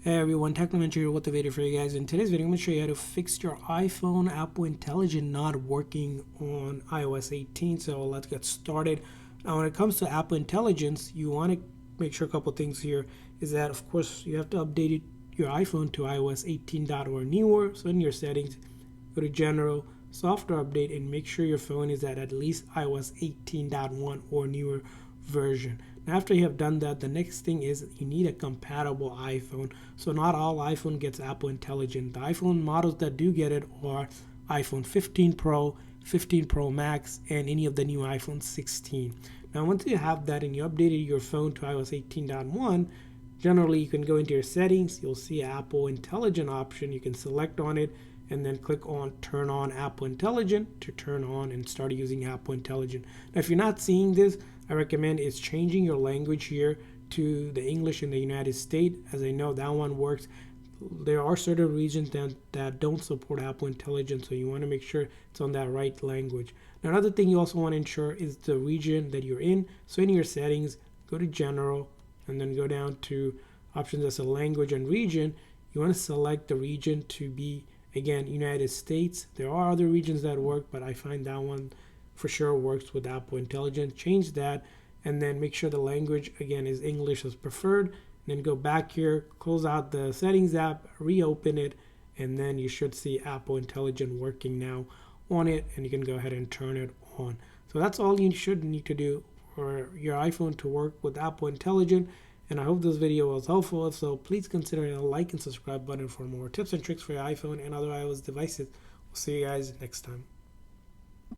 Hey everyone, Technomentary here with the video for you guys. In today's video, I'm going to show you how to fix your iPhone Apple Intelligence not working on iOS 18. So let's get started. Now, when it comes to Apple Intelligence, you want to make sure a couple things here is that, of course, you have to update your iPhone to iOS 18 or newer. So in your settings, go to General, Software Update, and make sure your phone is at least iOS 18.1 or newer version. Now, after you have done that, the next thing is you need a compatible iPhone. So not all iPhone gets Apple Intelligence. The iPhone models that do get it are iPhone 15 Pro, 15 Pro Max, and any of the new iPhone 16. Now, once you have that and you updated your phone to iOS 18.1, generally you can go into your settings. You'll see Apple Intelligence option. You can select on it and then click on Turn on Apple Intelligence to turn on and start using Apple Intelligence. Now, if you're not seeing this, I recommend is changing your language here to the English in the United States, as I know that one works. There are certain regions that don't support Apple Intelligence, so you want to make sure it's on that right language. Now, another thing you also want to ensure is the region that you're in. So in your settings, go to General and then go down to options as a language and region. You want to select the region to be, again, United States. There are other regions that work, but I find that one for sure works with Apple Intelligence. Change that and then make sure the language again is English as preferred. And then go back here, close out the settings app, reopen it, and then you should see Apple Intelligence working now on it, and you can go ahead and turn it on. So that's all you should need to do for your iPhone to work with Apple Intelligence. And I hope this video was helpful. If so, please consider a like and subscribe button for more tips and tricks for your iPhone and other iOS devices. We'll see you guys next time.